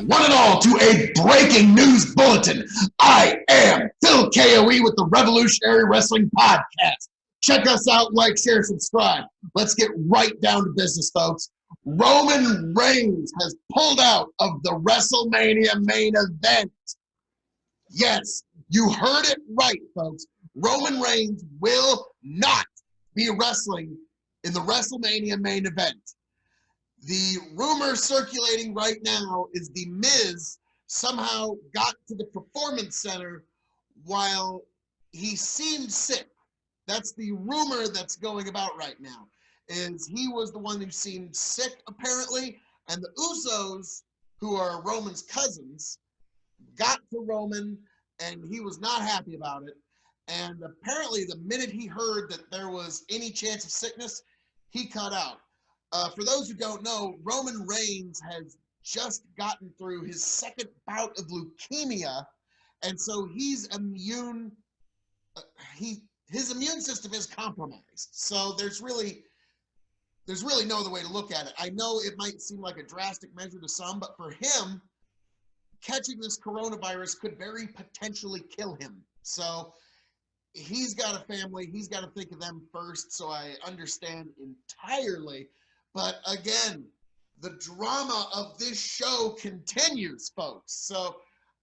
one and all, to a breaking news bulletin. I am Phil K.O.E. with the Revolutionary Wrestling Podcast. Check us out, like, share, subscribe. Let's get right down to business, folks. Roman Reigns has pulled out of the WrestleMania main event. Yes, you heard it right, folks. Roman Reigns will not be wrestling in the WrestleMania main event. The rumor circulating right now is The Miz somehow got to the Performance Center while he seemed sick. That's the rumor that's going about right now, is he was the one who seemed sick, apparently, and the Usos, who are Roman's cousins, got to Roman, and he was not happy about it. And apparently, the minute he heard that there was any chance of sickness, he cut out. For those who don't know, Roman Reigns has just gotten through his second bout of leukemia, and so he's immune. His immune system is compromised. So there's really no other way to look at it. I know it might seem like a drastic measure to some, but for him, catching this coronavirus could very potentially kill him. So he's got a family. He's got to think of them first. So I understand entirely. But again, the drama of this show continues, folks. So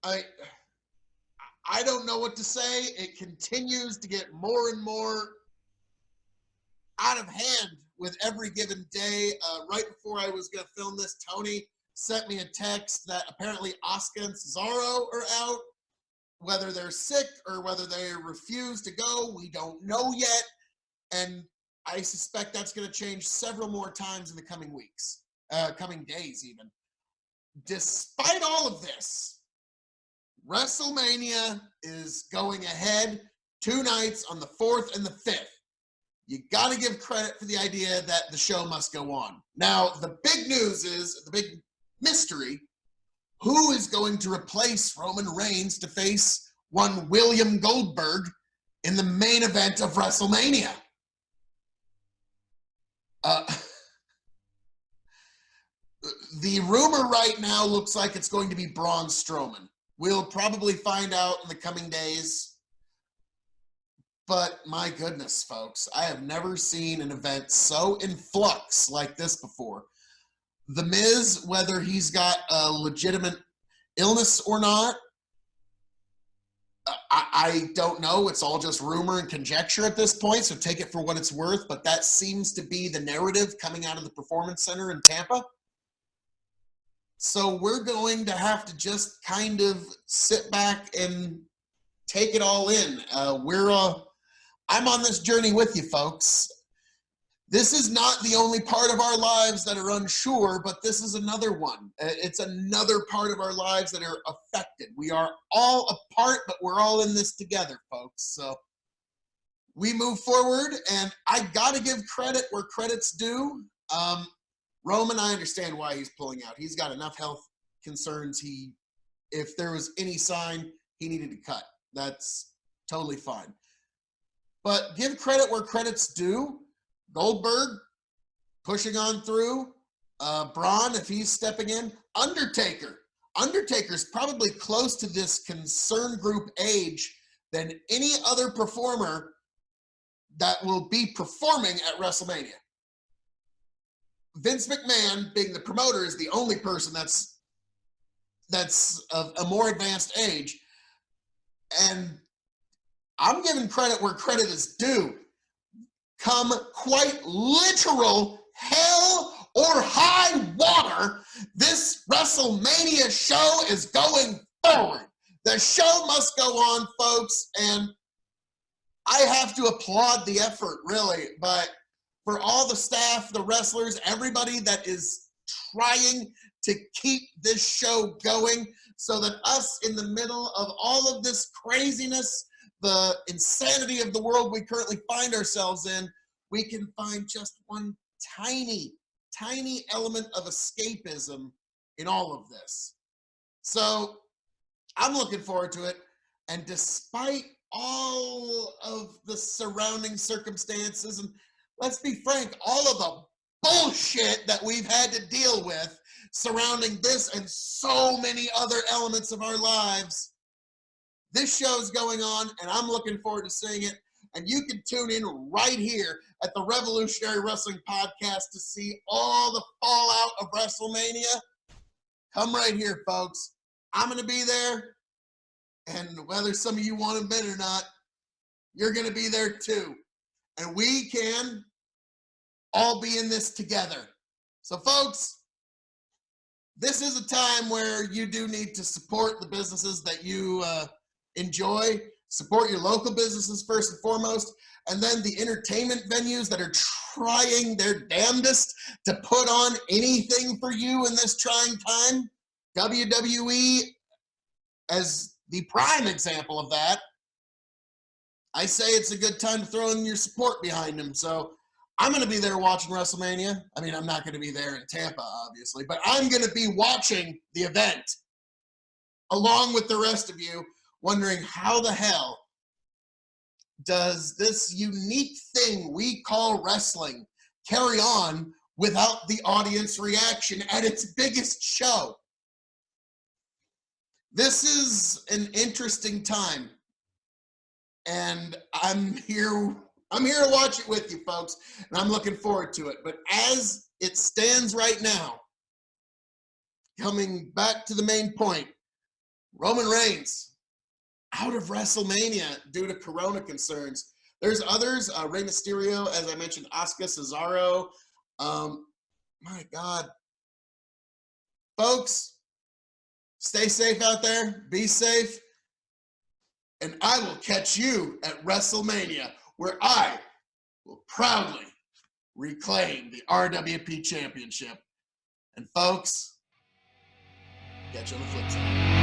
I don't know what to say. It continues to get more and more out of hand with every given day. Right before I was going to film this, Tony sent me a text that apparently Asuka and Cesaro are out. Whether they're sick or whether they refuse to go, we don't know yet. And I suspect that's going to change several more times in the coming weeks, coming days even. Despite all of this, WrestleMania is going ahead 2 nights on the 4th and the 5th. You got to give credit for the idea that the show must go on. Now, the big news is, the big mystery, who is going to replace Roman Reigns to face one William Goldberg in the main event of WrestleMania? The rumor right now looks like it's going to be Braun Strowman. We'll probably find out in the coming days. But my goodness, folks, I have never seen an event so in flux like this before. The Miz, whether he's got a legitimate illness or not, I don't know. It's all just rumor and conjecture at this point, so take it for what it's worth. But that seems to be the narrative coming out of the Performance Center in Tampa. So we're going to have to just kind of sit back and take it all in. I'm on this journey with you, folks. This is not the only part of our lives that are unsure, but this is another one. It's another part of our lives that are affected. We are all a part, but we're all in this together, folks. So we move forward, and I got to give credit where credit's due. Roman, I understand why he's pulling out. He's got enough health concerns. If there was any sign, he needed to cut. That's totally fine. But give credit where credit's due. Goldberg pushing on through. Braun, if he's stepping in. Undertaker's probably close to this concern group age than any other performer that will be performing at WrestleMania. Vince McMahon, being the promoter, is the only person that's of a more advanced age. And I'm giving credit where credit is due. Come quite literal hell or high water, this WrestleMania show is going forward. The show must go on, folks, and I have to applaud the effort, really, but for all the staff, the wrestlers, everybody that is trying to keep this show going so that us in the middle of all of this craziness, the insanity of the world we currently find ourselves in, we can find just one tiny element of escapism in all of this. So I'm looking forward to it. And despite all of the surrounding circumstances, and let's be frank, all of the bullshit that we've had to deal with surrounding this and so many other elements of our lives. This show's going on, and I'm looking forward to seeing it. And you can tune in right here at the Revolutionary Wrestling Podcast to see all the fallout of WrestleMania. Come right here, folks. I'm going to be there, and whether some of you want to admit it or not, you're going to be there too. And we can all be in this together. So, folks, this is a time where you do need to support the businesses that you enjoy. Support your local businesses first and foremost, and then the entertainment venues that are trying their damnedest to put on anything for you in this trying time. WWE as the prime example of that. I say it's a good time to throw in your support behind them. So I'm going to be there watching WrestleMania. I mean, I'm not going to be there in Tampa, obviously, but I'm going to be watching the event along with the rest of you, wondering how the hell does this unique thing we call wrestling carry on without the audience reaction at its biggest show. This is an interesting time, and I'm here to watch it with you, folks, and I'm looking forward to it. But as it stands right now, coming back to the main point, Roman Reigns out of WrestleMania due to Corona concerns. There's others, Rey Mysterio, as I mentioned, Asuka, Cesaro. My God. Folks, stay safe out there. Be safe. And I will catch you at WrestleMania, where I will proudly reclaim the RWP Championship. And folks, catch you on the flip side.